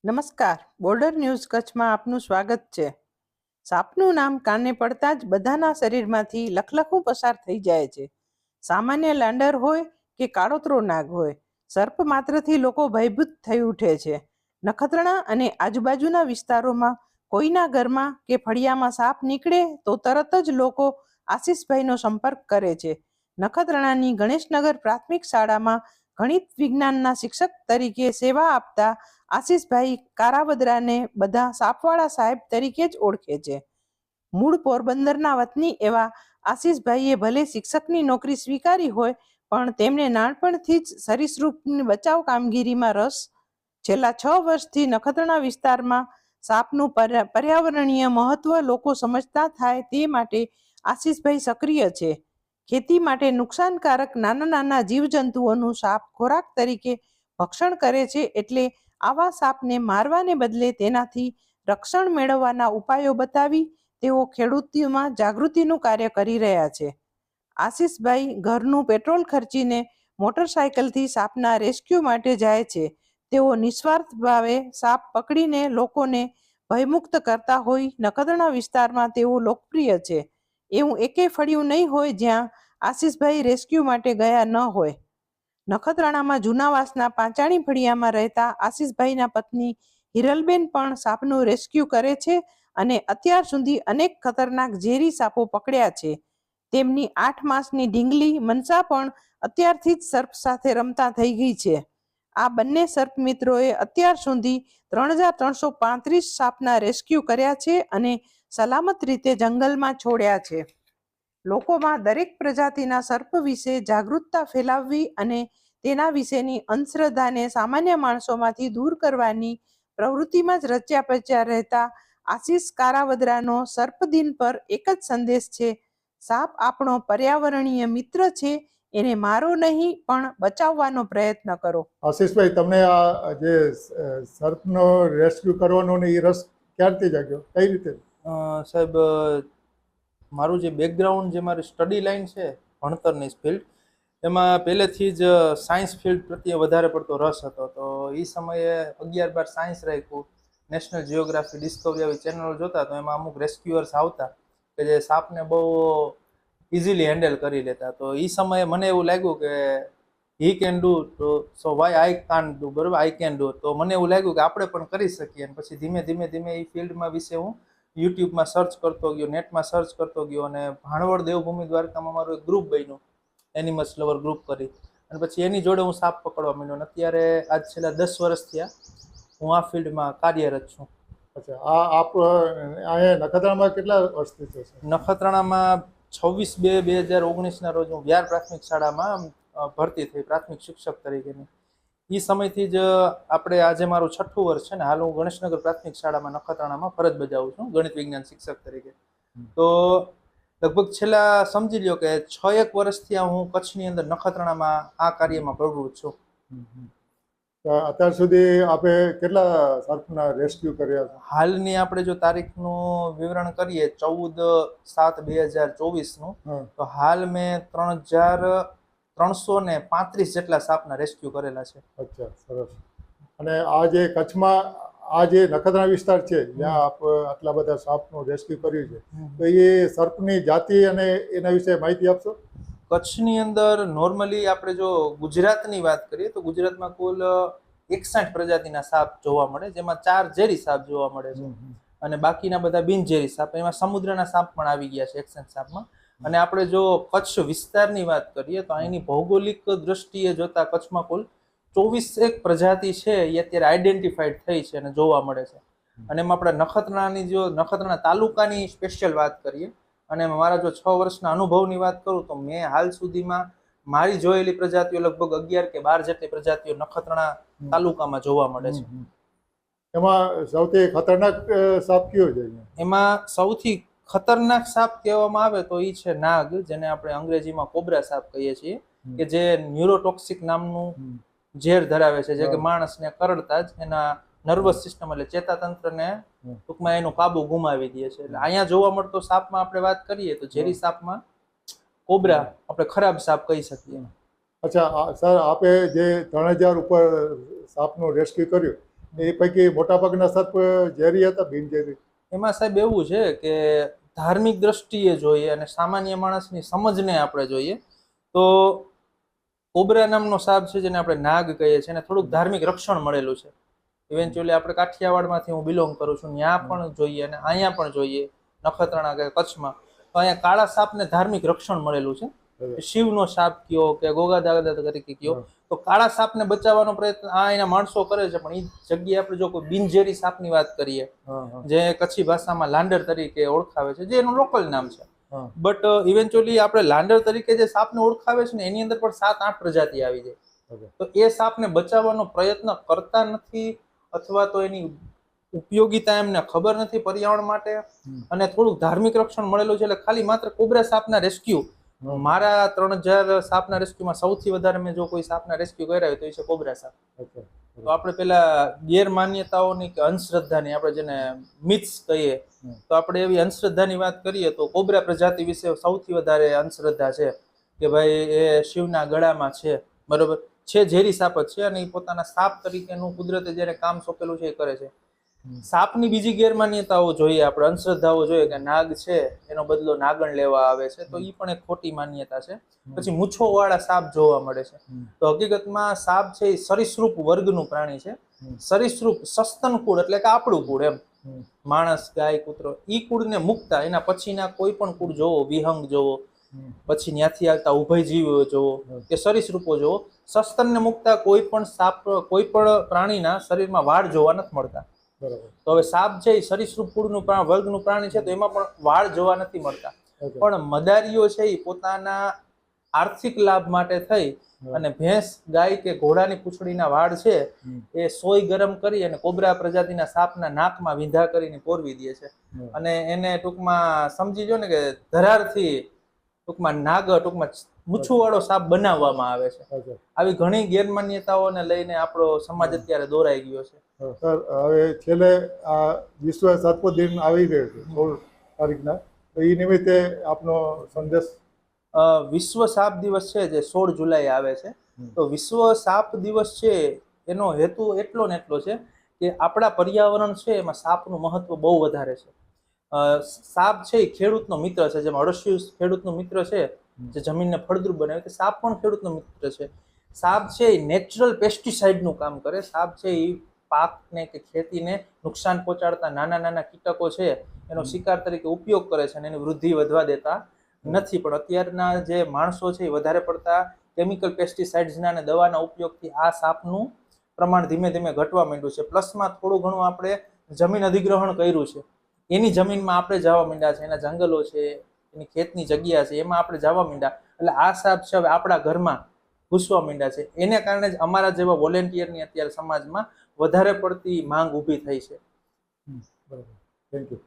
નમસ્કાર. Border news કચ્છમાં આપનું સ્વાગત છે. સાપનું નામ કાને પડતા જ બધાના શરીરમાંથી લખલખું પસાર થઈ જાય છે. સામાન્ય લાંડર હોય કે કાળોતરો નાગ હોય, સર્પ માત્રથી લોકો ભયભીત થઈ ઉઠે છે. નખત્રાણા અને આજુબાજુના વિસ્તારોમાં કોઈના ઘરમાં કે ફળિયામાં સાપ નીકળે તો તરત જ લોકો આશીષભાઈનો સંપર્ક કરે છે. નખત્રાણાની ગણેશનગર પ્રાથમિક શાળામાં ગણિત વિજ્ઞાનના શિક્ષક તરીકે સેવા આપતા આશીષભાઈ કારાવદરાને બધા સાપવાળા સાહેબ તરીકે જ ઓળખે છે. મૂળ પોરબંદરના વતની એવા આશીષભાઈએ ભલે શિક્ષકની નોકરી સ્વીકારી હોય, પણ તેમને નાનપણથી જ સરીસૃપની બચાવ કામગીરીમાં રસ. છેલ્લા 6 વર્ષથી નખત્રાણા વિસ્તારમાં સાપનું પર્યાવરણીય મહત્વ લોકો સમજતા થાય તે માટે આશીષભાઈ સક્રિય છે. ખેતી માટે નુકસાનકારક નાના નાના જીવજંતુઓનું સાપ ખોરાક તરીકે ભક્ષણ કરે છે, એટલે આવા સાપને મારવાને બદલે તેનાથી રક્ષણ મેળવવાના ઉપાયો બતાવી તેઓ ખેડૂતોમાં જાગૃતિનું કાર્ય કરી રહ્યા છે. આશીષભાઈ ઘરનું પેટ્રોલ ખર્ચીને મોટરસાયકલથી સાપના રેસ્ક્યુ માટે જાય છે. તેઓ નિસ્વાર્થ ભાવે સાપ પકડીને લોકોને ભયમુક્ત કરતા હોય. નખત્રાણા વિસ્તારમાં તેઓ લોકપ્રિય છે. એવું એકે ફળિયું નહીં હોય જ્યાં આશીષભાઈ રેસ્ક્યુ માટે ગયા ન હોય. નખત્રાણામાં જૂનાવાસના પાંચાણી ફળિયામાં રહેતા આશીષભાઈના પત્ની હિરલબેન પણ સાપનું રેસ્ક્યુ કરે છે અને અત્યાર સુધી અનેક ખતરનાક ઝેરી સાપો પકડ્યા છે. તેમની 8 માસની ઢીંગલી મનસા પણ અત્યારથી જ સર્પ સાથે રમતા થઈ ગઈ છે. આ બંને સર્પ મિત્રોએ અત્યાર સુધી 3335 સાપના રેસ્ક્યુ કર્યા છે અને સલામત રીતે જંગલમાં છોડ્યા છે. લોકોમાં દરેક પ્રજાતિના સર્પ વિશે જાગૃતતા ફેલાવવી અને તેના વિશેની અંધશ્રદ્ધાને સામાન્ય માણસોમાંથી દૂર કરવાની પ્રવૃત્તિમાં જ રચ્યા પચ્યા રહેતા આશીષ કારાવદરાનો સર્પદિન પર એક જ સંદેશ છે: સાપ આપણો પર્યાવરણીય મિત્ર છે, એને મારો નહીં પણ બચાવવાનો પ્રયત્ન કરો. આશીષભાઈ, તમને આ જે સર્પનો રેસ્ક્યુ કરવાનો ને એ રસ ક્યારથી જાગ્યો, કઈ રીતે? સાહેબ, મારું જે બેકગ્રાઉન્ડ, જે મારી સ્ટડી લાઈન છે ભણતરની ફિલ્ડ, એમાં પહેલેથી જ સાયન્સ ફિલ્ડ પ્રત્યે વધારે પડતો રસ હતો. તો એ સમયે 11-12 સાયન્સ રાખ્યું, નેશનલ જિયોગ્રાફી, ડિસ્કવરી આવી ચેનલો જોતા, તો એમાં અમુક રેસ્ક્યુઅર્સ આવતા કે જે સાપને બહુ ઇઝીલી હેન્ડલ કરી લેતા. તો એ સમયે મને એવું લાગ્યું કે હી કેન ડુ, તો સો વાય આઈ કાન્ટ ડુ, બરાબર, આઈ કેન ડુ. તો મને એવું લાગ્યું કે આપણે પણ કરી શકીએ. અને પછી ધીમે ધીમે એ ફિલ્ડમાં વિશે હું યુટ્યુબમાં સર્ચ કરતો ગયો, નેટમાં સર્ચ કરતો ગયો, અને ભાણવડ દેવભૂમિ દ્વારકામાં મારું એક ગ્રુપ બન્યું, એનિમલ્સ લવર ગ્રુપ કરી. અને પછી એની જોડે હું સાપ પકડવા માંડ્યો. અને અત્યારે આજ છેલ્લા 10 વર્ષ થયા હું આ ફિલ્ડમાં કાર્યરત છું. અચ્છા, આપ અહીંયા નખત્રાણામાં કેટલા વર્ષથી છો? નખત્રાણામાં 26/2/2019 રોજ હું વ્યાર પ્રાથમિક શાળામાં ભરતી થઈ, પ્રાથમિક શિક્ષક તરીકેની. એ સમયથી જ આપણે, આજે મારું 6થું વર્ષ છે ને. હાલ હું ગણેશનગર પ્રાથમિક શાળામાં નખત્રાણામાં ફરજ બજાવું છું ગણિત વિજ્ઞાન શિક્ષક તરીકે. તો લગભગ છેલ્લા સમજી લ્યો કે 6-1 વર્ષથી હું કચ્છની અંદર નખત્રાણામાં આ કાર્યમાં પ્રવૃત્ત છું. અત્યાર સુધી આપે કેટલા સર્પના રેસ્ક્યુ કર્યા છે? હાલની આપણે જો તારીખનું વિવરણ કરીએ 14/7/2024 તો હાલ મેં 3335 જેટલા સાપના રેસ્ક્યુ કરેલા છે. અચ્છા, સરસ. અને આ જે કચ્છમાં આ જે નખત્રાણા વિસ્તાર છે જ્યાં આપ આટલા બધા સાપનું રેસ્ક્યુ કર્યું છે, તો એ સર્પની જાતિ અને એના વિશે માહિતી આપશો? કચ્છની અંદર નોર્મલી આપણે જો ગુજરાતની વાત કરીએ તો ગુજરાતમાં કુલ 61 પ્રજાતિના સાપ જોવા મળે, જેમાં 4 ઝેરી સાપ જોવા મળે છે અને બાકીના બધા બિનઝેરી સાપ. એમાં સમુદ્રના સાપ પણ આવી ગયા છે 61 સાપમાં. અને આપણે જો કચ્છ વિસ્તારની વાત કરીએ તો અહીંની ભૌગોલિક દ્રષ્ટિએ જોતા કચ્છમાં કુલ 24 પ્રજાતિ છે એ અત્યારે આઈડેન્ટિફાઈડ થઈ છે અને જોવા મળે છે. અને એમાં આપણે નખત્રાણાની, જો નખત્રાણા તાલુકાની સ્પેશિયલ વાત કરીએ અને મારા જો 6 વર્ષના અનુભવની વાત કરું તો મેં હાલ સુધીમાં મારી જોયેલી પ્રજાતિઓ લગભગ 11 કે 12 જેટલી પ્રજાતિઓ નખત્રાણા તાલુકામાં જોવા મળે છે. એમાં સૌથી ખતરનાક સાપ કયો છે? એમાં સૌથી ખતરનાક સાપ કહેવામાં આવે તો એ છે નાગ, જેને આપણે અંગ્રેજીમાં કોબ્રા સાપ કહીએ છીએ, કે જે ન્યુરોટોક્સિક નામનું ઝેર ધરાવે છે, જે કે માણસને કરડતા જ એના નર્વસ સિસ્ટમ એટલે ચેતાતંત્રને ટૂંકમાં એનો કાબુ ગુમાવી દે છે. એટલે અહીંયા જોવા મળતો સાપમાં આપણે વાત કરીએ તો ઝેરી સાપમાં કોબ્રા આપણે ખરાબ સાપ કહી શકીએ. અચ્છા સર, આપે જે 3000 ઉપર સાપનું રેસ્ક્યુ કર્યું, એ પૈકી મોટાભાગના સર્પ ઝેરી હતા બિનઝેરી? એમાં સાહેબ એવું છે કે ધાર્મિક દ્રષ્ટિએ જોઈએ અને સામાન્ય માણસની સમજને આપણે જોઈએ તો કોબરા નામનો સાપ છે જેને આપણે નાગ કહીએ છીએ એને થોડુંક ધાર્મિક રક્ષણ મળેલું છે. ઇવેન્ચ્યુઅલી આપણે કાઠિયાવાડમાંથી હું બિલોંગ કરું છું, ત્યાં પણ જોઈએ અને અહીંયા પણ જોઈએ નખત્રાણા કે કચ્છમાં, તો અહીંયા કાળા સાપને ધાર્મિક રક્ષણ મળેલું છે. શિવનો સાપ કયો કે ગોગા દાદા તરીકે કયો, તો કાળા સાપને બચાવવાનો પ્રયત્ન આ એના માણસો કરે છે. પણ એ જગ્યાએ આપણે જો કોઈ બિનઝેરી સાપની વાત કરીએ જે કચ્છી ભાષામાં લાંડર તરીકે ઓળખાવે છે, જે એનું લોકલ નામ છે, બટ ઇવેન્ચ્યુઅલી આપણે લાંડર તરીકે જે સાપને ઓળખાવે છે ને એની અંદર પણ 7-8 પ્રજાતિ આવી જાય. તો એ સાપને બચાવવાનો પ્રયત્ન કરતા નથી અથવા તો એની ઉપયોગિતા એમને ખબર નથી પર્યાવરણ માટે, અને થોડુંક ધાર્મિક રક્ષણ મળેલું છે. એટલે ખાલી માત્ર કોબરા સાપના રેસ્ક્યુ, મારા 3000 સાપના રેસ્ક્યુમાં સૌથી વધારે મેં જો કોઈ સાપના રેસ્ક્યુ કર્યા હોય તો એ છે કોબરા સાપ. તો આપણે પેલા ગેરમાન્યતાઓની કે અંધશ્રદ્ધાની, આપણે જેને મિથ્સ કહીએ, તો આપણે એવી અંધશ્રદ્ધાની વાત કરીએ તો કોબરા પ્રજાતિ વિશે સૌથી વધારે અંધશ્રદ્ધા છે કે ભાઈ એ શિવના ગળામાં છે, બરોબર છે, ઝેરી સાપ જ છે અને એ પોતાના સાપ તરીકેનું કુદરતે જ્યારે કામ સોંપેલું છે એ કરે છે. સાપની બીજી ગેરમાન્યતાઓ જોઈએ, આપણે અંધશ્રદ્ધાઓ જોઈએ કે નાગ છે એનો બદલો નાગણ લેવા આવે છે, તો એ પણ એક ખોટી માન્યતા છે. પછી મૂછો વાળા સાપ જોવા મળે છે. તો હકીકતમાં સાપ છે એ સરીસૃપ વર્ગનું પ્રાણી છે. સરીસૃપ સસ્તન કુળ એટલે કે આપણું કુળ, એમ માણસ, ગાય, કૂતરો, ઈ કુળને મુકતા એના પછીના કોઈ પણ કુળ જોવો, વિહંગ જોવો, પછી ત્યાંથી આવતા ઉભયજીવીઓ જોવો કે સરીસૃપો જોવો, સસ્તનને મુકતા કોઈ પણ સાપ, કોઈ પણ પ્રાણીના શરીરમાં વાળ જોવા નથી મળતા. તો હવે સાપ છે એ સરીસૃપ કુળનું વર્ગનું પ્રાણી છે, તો એમાં પણ વાળ જોવા નથી મળતા. પણ મદારીઓ છે એ પોતાના આર્થિક લાભ માટે થઈ અને ભેંસ, ગાય કે ઘોડાની પૂંછડીના વાળ છે એ સોય ગરમ કરી અને કોબરા પ્રજાતિના સાપના નાકમાં વિંધા કરીને પોરવી દે છે. અને એને ટૂંકમાં સમજી લો ને કે ધરારથી ટૂંકમાં નાગ, ટૂંકમાં મૂછુવાળો સાપ બનાવવામાં આવે છે. આવી ઘણી ગેરમાન્યતાઓને લઈને આપણો સમાજ અત્યારે દોરાઈ ગયો છે. સર, હવે છેલ્લે આ વિશ્વ સર્પ દિન આવી રહ્યો છે 16 તારીખના, તો એ નિમિત્તે આપનો સંદેશ? વિશ્વ સાપ દિવસ છે જે 16 જુલાઈ આવે છે, તો વિશ્વ સાપ દિવસ છે એનો હેતુ એટલો ને એટલો છે કે આપણા પર્યાવરણ છે એમાં સાપનું મહત્વ બહુ વધારે છે. સાપ છે એ ખેડૂતનો મિત્ર છે, જેમ અળસિયું ખેડૂતનો મિત્ર છે જે જમીનને ફળદ્રુપ બનાવે, સાપ પણ ખેડૂતનો મિત્ર છે. સાપ છે એ નેચરલ પેસ્ટિસાઇડનું કામ કરે. સાપ છે એ પાકને કે ખેતીને નુકસાન પહોંચાડતા નાના નાના કીટકો છે એનો શિકાર તરીકે ઉપયોગ કરે છે અને એની વૃદ્ધિ વધવા દેતા નથી. પણ અત્યારના જે માણસો છે એ વધારે પડતા કેમિકલ પેસ્ટિસાઇડ્સના અને દવાના ઉપયોગથી આ સાપનું પ્રમાણ ધીમે ધીમે ઘટવા માંડ્યું છે. પ્લસમાં થોડું ઘણું આપણે જમીન અધિગ્રહણ કર્યું છે, એની જમીનમાં આપણે જવા માંડ્યા છે, એના જંગલો છે, એની ખેતની જગ્યા છે, એમાં આપણે જવા માંડ્યા. એટલે આ સાપ છે હવે આપણા ઘરમાં ઘૂસવા માંડ્યા છે. એને કારણે જ અમારા જેવા વોલેન્ટિયરની અત્યારે સમાજમાં વધારે પડતી માંગ ઊભી થઈ છે. બરાબર, થેન્ક યુ.